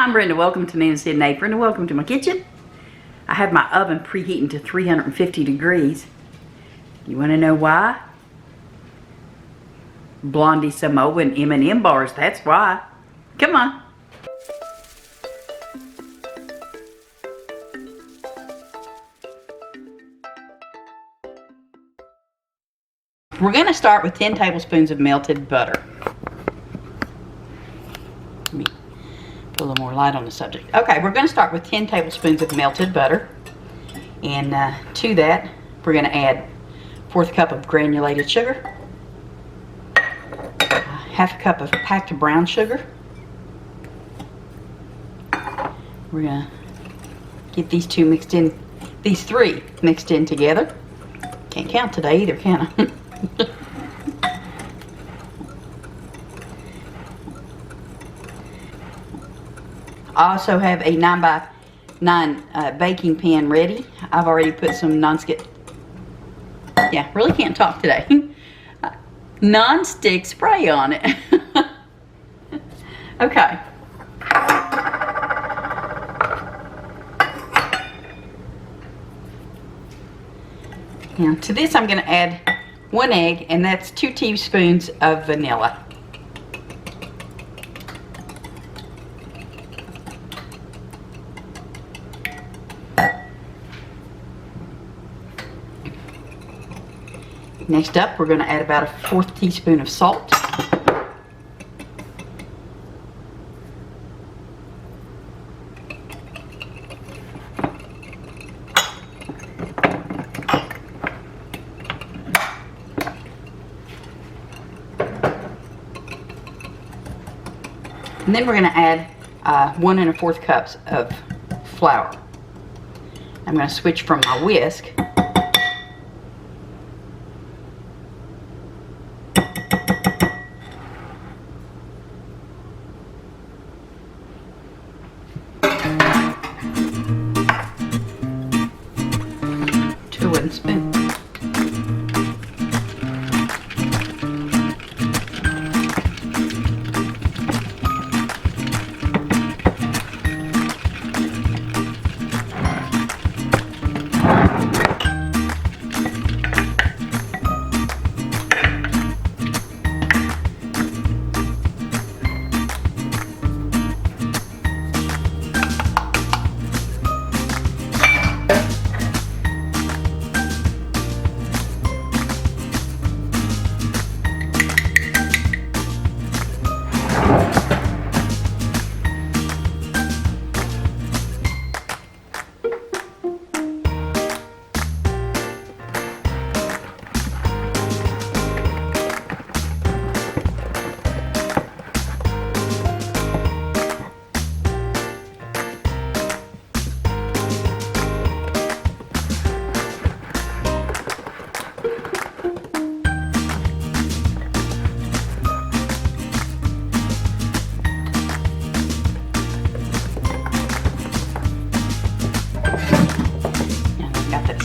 Hi, I'm Brenda. Welcome to Nancy and Apron, and welcome to my kitchen. I have my oven preheating to 350 degrees. You want to know why? Blondie Samoa and M&M bars, that's why. Come on. We're going to start with 10 tablespoons of melted butter. Let me put a little more light on the subject. Okay, we're going to start with 10 tablespoons of melted butter. And to that, we're going to add 1/4 cup of granulated sugar, 1/2 cup of packed brown sugar. We're going to get these three mixed in together. Can't count today either, can I? I also have a 9x9 baking pan ready. I've already put some non-stick, really can't talk today, non-stick spray on it. Okay. Now to this I'm going to add 1 egg, and that's 2 teaspoons of vanilla. Next up, we're going to add about 1/4 teaspoon of salt. And then we're going to add 1 1/4 cups of flour. I'm going to switch from my whisk . To a wooden spoon.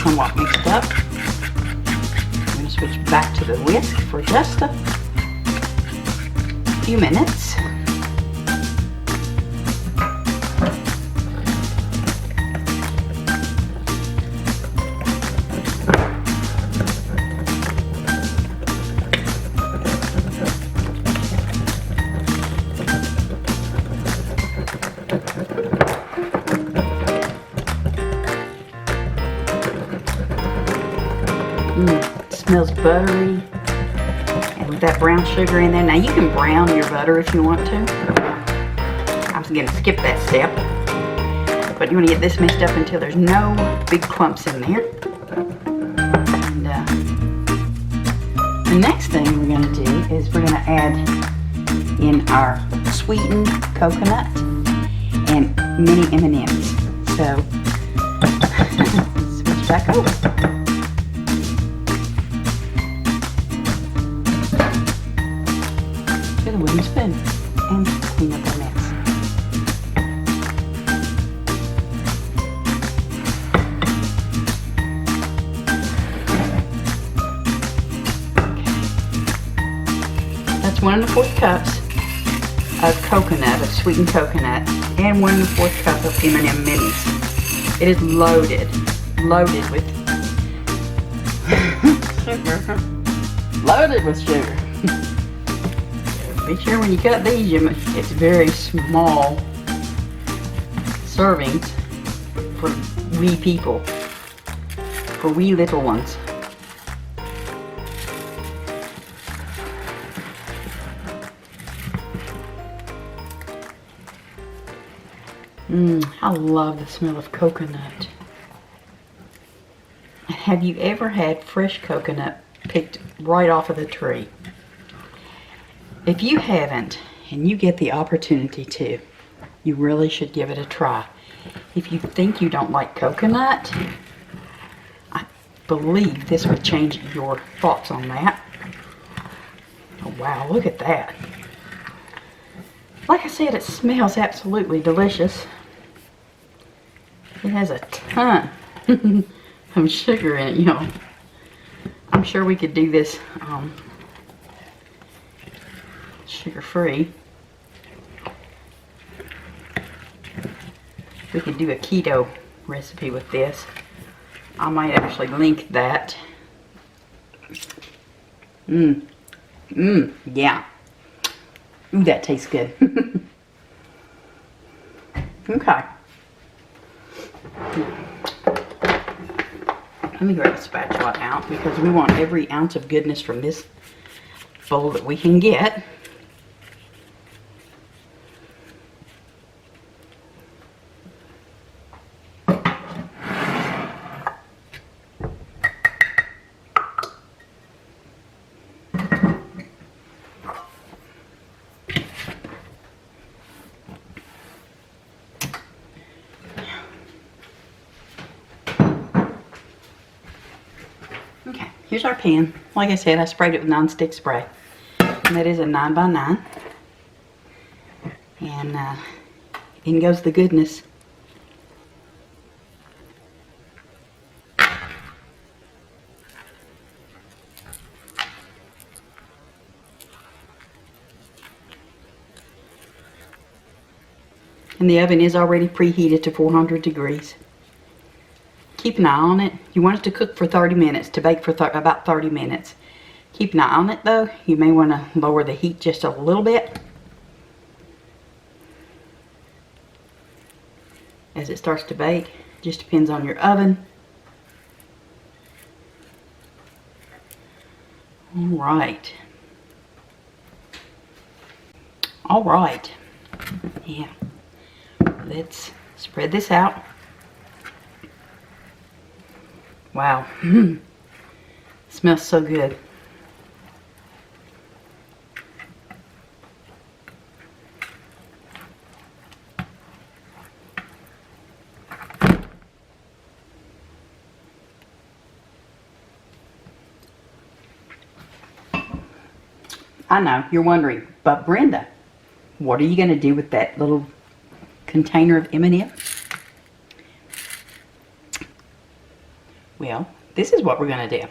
Somewhat mixed up. I'm going to switch back to the whisk for just a few minutes. It smells buttery, and with that brown sugar in there. Now you can brown your butter if you want to. I'm going to skip that step, but you want to get this mixed up until there's no big clumps in there. And the next thing we're going to do is we're going to add in our sweetened coconut and mini M&Ms. So switch back over. A wooden spoon and clean up our mess. Okay. That's 1 1/4 cups of coconut, of sweetened coconut, and 1 1/4 cup of M&M minis. It is loaded with sugar. Loaded with sugar. Be sure when you cut these, it's very small servings for wee people, for wee little ones. I love the smell of coconut. Have you ever had fresh coconut picked right off of the tree? If you haven't, and you get the opportunity to, you really should give it a try. If you think you don't like coconut, I believe this would change your thoughts on that. Oh wow, look at that. Like I said, it smells absolutely delicious. It has a ton of sugar in it, you know. I'm sure we could do this sugar-free. We could do a keto recipe with this. I might actually link that. Yeah. Ooh, that tastes good. Okay. Let me grab a spatula out because we want every ounce of goodness from this bowl that we can get. Okay, here's our pan. Like I said, I sprayed it with non-stick spray. And that is a 9x9. And in goes the goodness. And the oven is already preheated to 400 degrees. Keep an eye on it. You want it to cook for 30 minutes, to bake for about 30 minutes. Keep an eye on it though. You may want to lower the heat just a little bit as it starts to bake. Just depends on your oven. Alright. Alright. Yeah. Let's spread this out. Wow. Smells so good. I know, you're wondering, but Brenda, what are you going to do with that little container of M&M? Well, this is what we're going to do.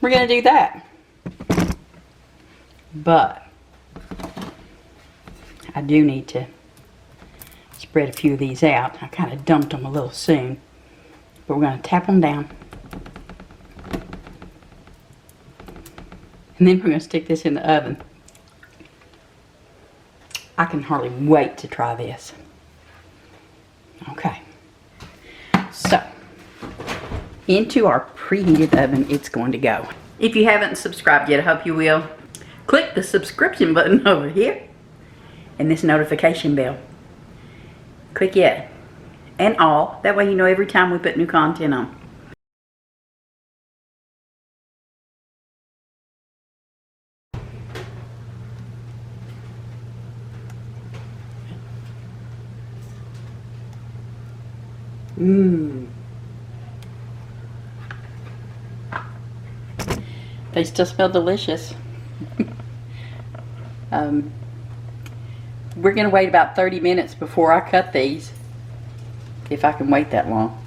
We're going to do that. But I do need to spread a few of these out. I kind of dumped them a little soon. But we're going to tap them down. And then we're going to stick this in the oven. I can hardly wait to try this. Okay. So, into our preheated oven it's going to go. If you haven't subscribed yet, I hope you will. Click the subscription button over here and this notification bell. Click it and all. That way you know every time we put new content on. They still smell delicious. We're gonna wait about 30 minutes before I cut these. If I can wait that long.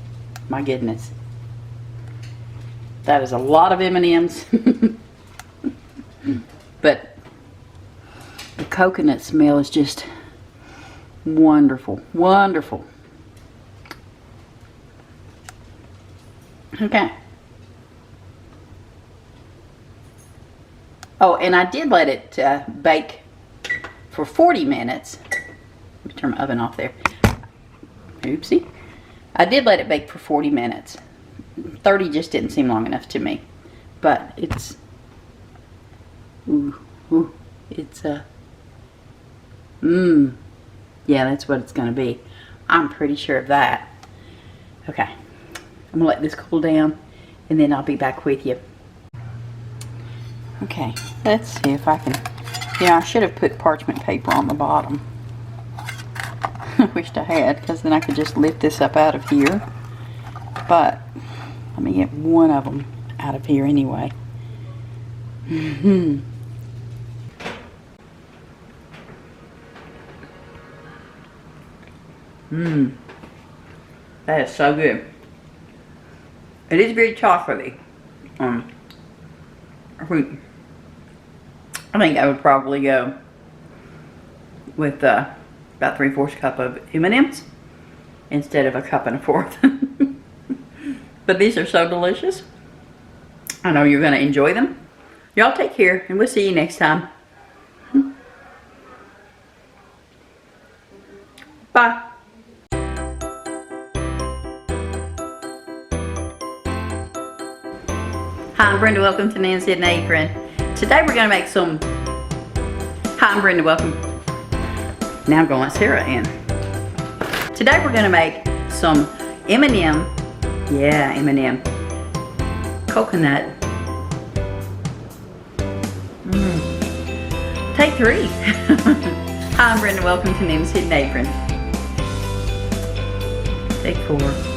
My goodness. That is a lot of M&Ms. But the coconut smell is just wonderful. Wonderful. Okay. Oh, and I did let it bake for 40 minutes. Let me turn my oven off there. Oopsie. I did let it bake for 40 minutes. 30 just didn't seem long enough to me. But it's... it's yeah, that's what it's going to be. I'm pretty sure of that. Okay. I'm going to let this cool down, and then I'll be back with you. Okay, let's see if I can... Yeah, I should have put parchment paper on the bottom. I wished I had, because then I could just lift this up out of here. But let me get one of them out of here anyway. That is so good. It is very chocolatey. I think I would probably go with about 3/4 cup of M&Ms instead of a cup and a fourth. But these are so delicious. I know you're going to enjoy them. Y'all take care, and we'll see you next time. Bye. Hi, I'm Brenda. Welcome to Nancy and Apron. Today we're going to make some... Hi, I'm Brenda. Welcome. Now I'm going to let Sarah in. Today we're going to make some M&M. Yeah, M&M. Coconut. Take 3. Hi, I'm Brenda. Welcome to Nancy and Apron. Take 4.